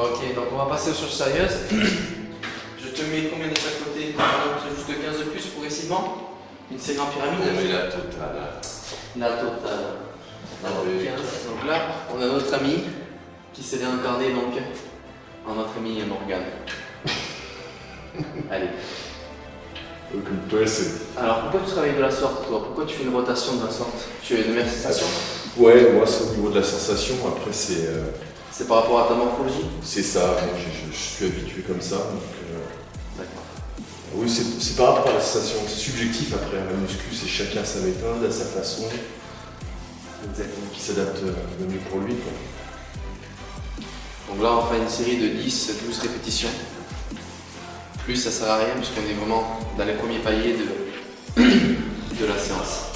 Ok, donc on va passer aux choses sérieuses. Je te mets combien de chaque côté? Juste 15 de plus progressivement. Une série en pyramide. On met la totale. La totale. Alors, Oui. 15. Donc là, on a notre ami qui s'est réincarné donc en notre ami Morgane. Allez. Alors pourquoi tu travailles de la sorte toi? Pourquoi tu fais une rotation de la sorte? Tu as une meilleure sensation? Ouais, moi c'est au niveau de la sensation, après c'est... C'est par rapport à ta morphologie? C'est ça, moi je suis habitué comme ça. D'accord. Oui, c'est par rapport à la sensation, c'est subjectif après. La muscu, c'est chacun sa méthode, à sa façon. Exactement. Qui s'adapte le mieux pour lui, quoi. Donc là, on fait une série de 10-12 répétitions. Plus, ça sert à rien puisqu'on est vraiment dans les premiers paliers de la séance.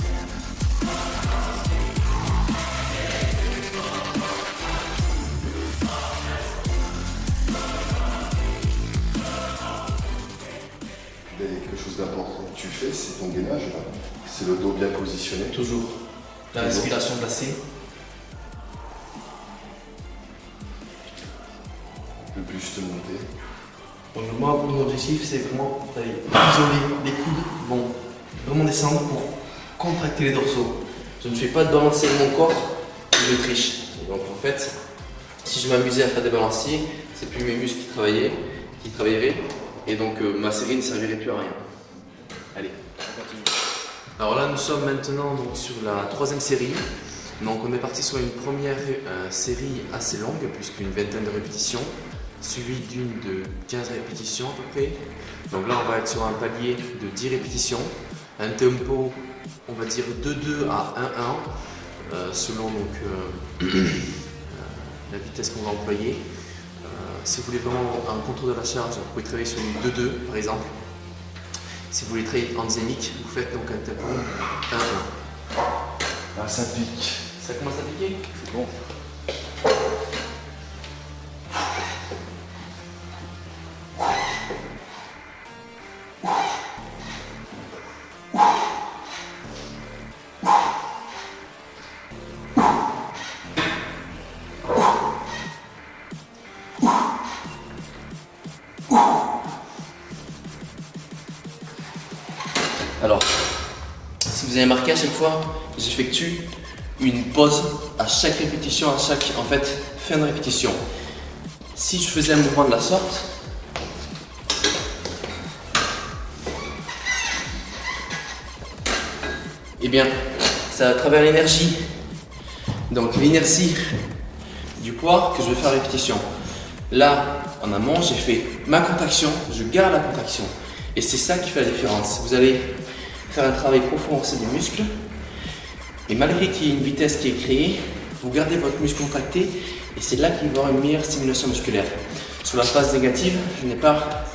Il y a quelque chose d'important que tu fais, c'est ton gainage là. C'est le dos bien positionné. Toujours. La respiration placée. Le buste monté. Donc moi, mon objectif, c'est vraiment d'aller isoler les coudes, vont vraiment descendre pour contracter les dorsaux. Je ne fais pas de balancier de mon corps, je triche. Et donc en fait, si je m'amusais à faire des balanciers, c'est plus mes muscles qui travailleraient, et donc ma série ne servirait plus à rien. Allez, on continue. Alors là, nous sommes maintenant donc, sur la troisième série. Donc on est parti sur une première série assez longue, puisqu'une vingtaine de répétitions, suivi d'une de 15 répétitions à peu près. Donc là on va être sur un palier de 10 répétitions, un tempo on va dire 2-2 à 1-1 selon donc, la vitesse qu'on va employer. Si vous voulez vraiment un contrôle de la charge, vous pouvez travailler sur une 2-2 par exemple. Si vous voulez travailler en dynamique, vous faites donc un tempo 1-1. Ah, ça pique. Ça commence à piquer? C'est bon. Alors, si vous avez remarqué à chaque fois, j'effectue une pause à chaque répétition, à chaque fin de répétition. Si je faisais un mouvement de la sorte, eh bien, ça va à travers l'énergie, donc l'inertie du poids que je vais faire à répétition. Là, en amont, j'ai fait ma contraction, je garde la contraction. Et c'est ça qui fait la différence. Vous allez faire un travail profond aussi des muscles. Et malgré qu'il y ait une vitesse qui est créée, vous gardez votre muscle contracté et c'est là qu'il va y avoir une meilleure stimulation musculaire. Sur la phase négative, je n'ai pas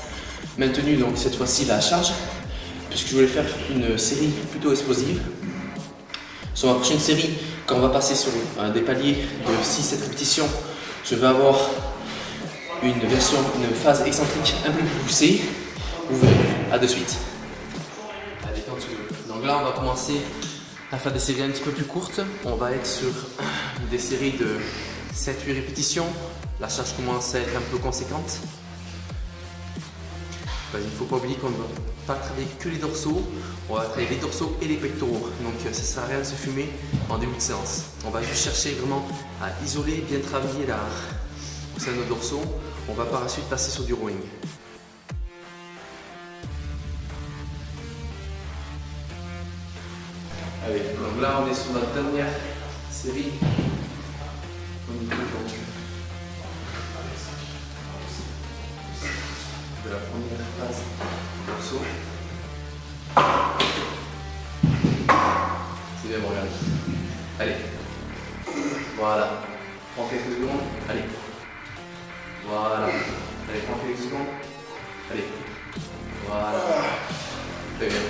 maintenu donc cette fois-ci la charge puisque je voulais faire une série plutôt explosive. Sur ma prochaine série, quand on va passer sur des paliers de 6-7 répétitions, je vais avoir une phase excentrique un peu plus poussée. Vous verrez, à de suite. Allez, donc là, on va commencer à faire des séries un petit peu plus courtes. On va être sur des séries de 7-8 répétitions. La charge commence à être un peu conséquente. il ne faut pas oublier qu'on ne va pas travailler que les dorsaux, on va travailler les dorsaux et les pectoraux. Donc ça ne sert à rien de se fumer en début de séance. On va juste chercher vraiment à isoler, bien travailler là au sein de nos dorsaux. On va par la suite passer sur du rowing. Allez, donc là on est sur notre dernière série au niveau de la première phase du dorso. C'est bien, regarde. Allez, voilà. Prends quelques secondes. Allez, voilà. Allez, prends quelques secondes. Allez, voilà. Très bien.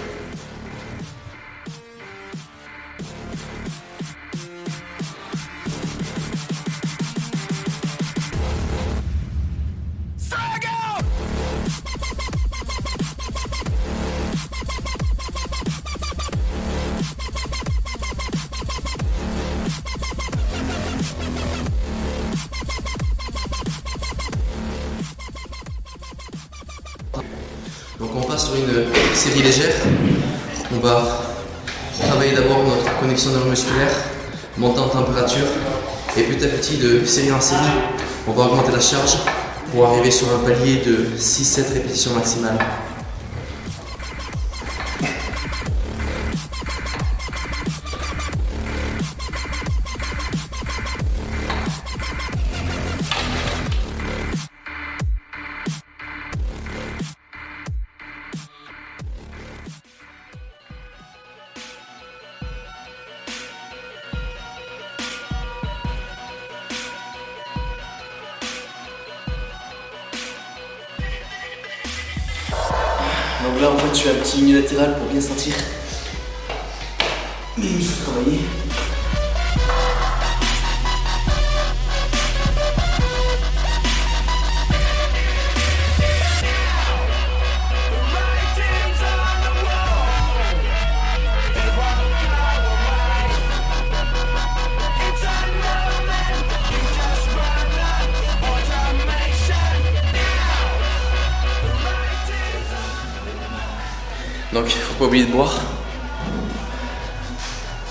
Donc on passe sur une série légère. On va travailler d'abord notre connexion neuromusculaire, monter en température et petit à petit de série en série, on va augmenter la charge pour arriver sur un palier de 6-7 répétitions maximales. Donc là en fait je fais un petit unilatéral pour bien sentir mes muscles travailler. Donc il ne faut pas oublier de boire.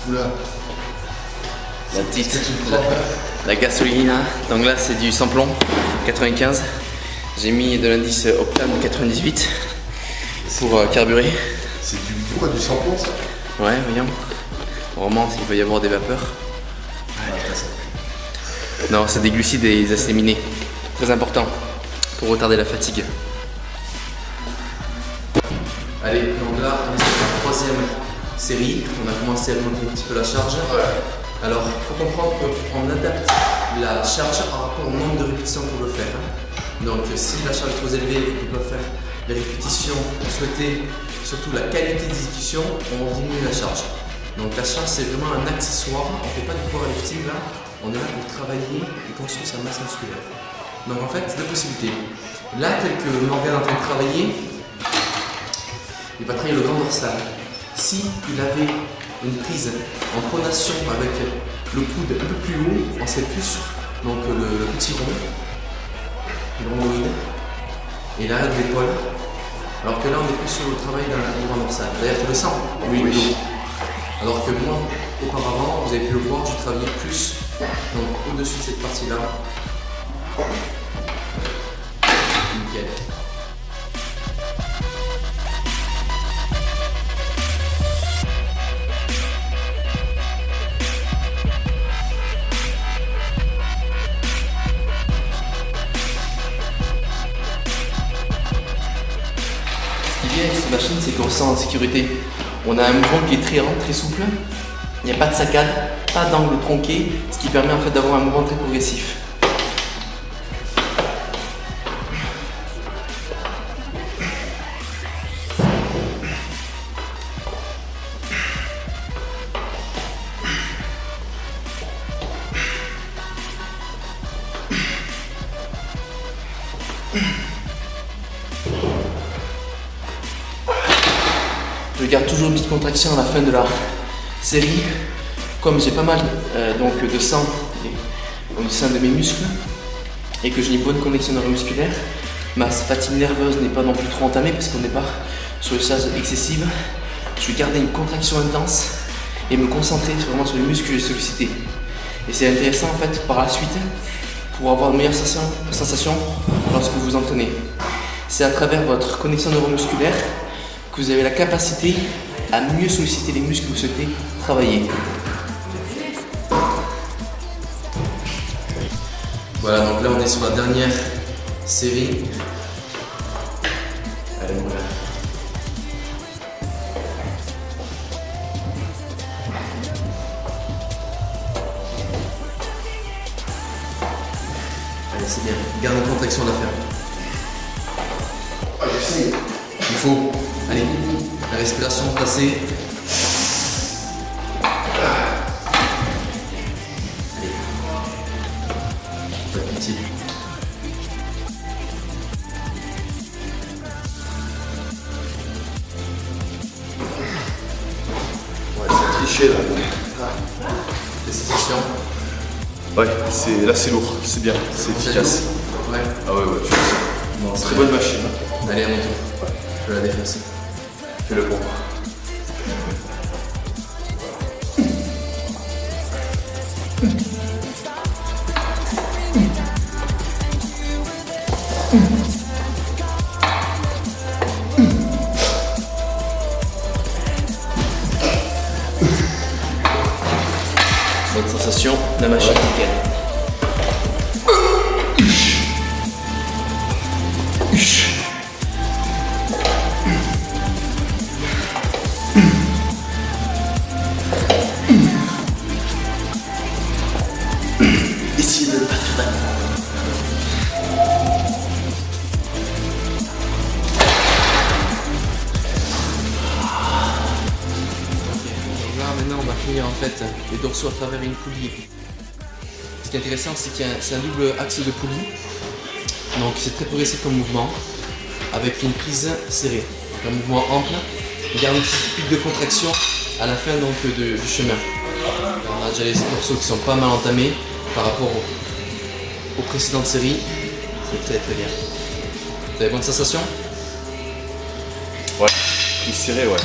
Oula. La petite, la gasolina. Donc là c'est du samplon 95. J'ai mis de l'indice Octane 98 pour carburer. C'est du quoi, du samplon ça? Ouais, voyons. On remonte, il va y avoir des vapeurs. Non, c'est des glucides et des acides aminés. Très important pour retarder la fatigue. Allez, donc là on est sur la troisième série. On a commencé à monter un petit peu la charge. Alors il faut comprendre qu'on adapte la charge en rapport au nombre de répétitions qu'on veut faire. Donc si la charge est trop élevée et qu'on ne peut pas faire les répétitions souhaitées, surtout la qualité d'exécution, on diminue la charge. Donc la charge c'est vraiment un accessoire, on ne fait pas du powerlifting là, on est là pour travailler et construire sa masse musculaire. Donc en fait, deux possibilités. Là, tel que Morgan est en train de travailler, il va travailler le grand dorsal. Si il avait une prise en pronation avec le coude un peu plus haut, on serait plus sur donc, le petit rond, le rhomboïde, et l'arrêt de l'épaule. Alors que là, on est plus sur le travail d'un grand dorsal. D'ailleurs, tu le sens, oui. Alors que moi, auparavant, vous avez pu le voir, je travaillais plus au-dessus de cette partie-là. Nickel. Cette machine, c'est qu'on se sent en sécurité. On a un mouvement qui est très rond, très souple. Il n'y a pas de saccade, pas d'angle tronqué, ce qui permet en fait d'avoir un mouvement très progressif. Je garde toujours une petite contraction à la fin de la série. Comme j'ai pas mal donc de sang au sein de mes muscles et que j'ai une bonne connexion neuromusculaire, ma fatigue nerveuse n'est pas non plus trop entamée parce qu'on n'est pas sur une charge excessive. Je vais garder une contraction intense et me concentrer vraiment sur les muscles que j'ai sollicités. Et c'est intéressant en fait par la suite pour avoir de meilleures sensations lorsque vous vous entraînez. C'est à travers votre connexion neuromusculaire que vous avez la capacité à mieux solliciter les muscles que vous souhaitez travailler. Voilà, donc là on est sur la dernière série. Allez, voilà. Allez, c'est bien. Garde la contraction à la ferme. Ah, j'essaye. Il faut. Allez, la respiration placée. Allez. Pas de pitié. Ouais, c'est triché là. Des sensations. Ouais, là c'est lourd, c'est bien, c'est efficace. Ouais. Ah ouais, tu fais ça. Bon, Très bonne machine. Allez, à mon tour. Je vais la défoncer. Fais-le pour moi. Bonne sensation, la machine nickel. Essayez de ne pas faire mal. Là maintenant on va finir en fait les dorsaux à travers une poulie. Ce qui est intéressant c'est qu'il y a c'est un double axe de poulie. Donc c'est très progressif comme mouvement avec une prise serrée. Donc, un mouvement ample. On garde une petite pique de contraction à la fin donc, du chemin. On a déjà les dorsaux qui sont pas mal entamés par rapport aux précédentes séries. C'est très très bien. Vous avez bonne sensation? Ouais, plus serré, ouais. Ouais.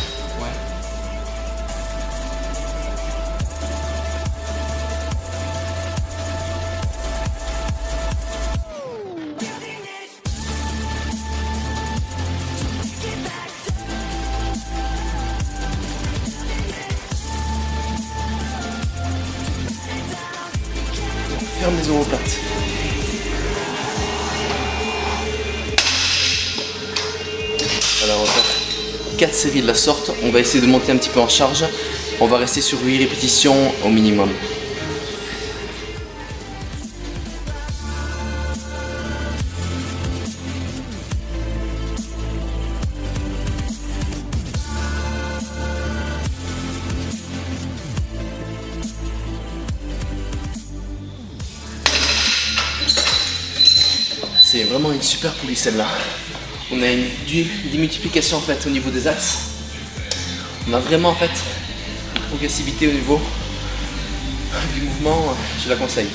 Ferme les omoplates. Alors on va faire 4 séries de la sorte. On va essayer de monter un petit peu en charge. On va rester sur 8 répétitions au minimum. C'est vraiment une super poulie celle-là. On a une démultiplication en fait au niveau des axes. On a vraiment en fait une progressivité au niveau du mouvement, je la conseille.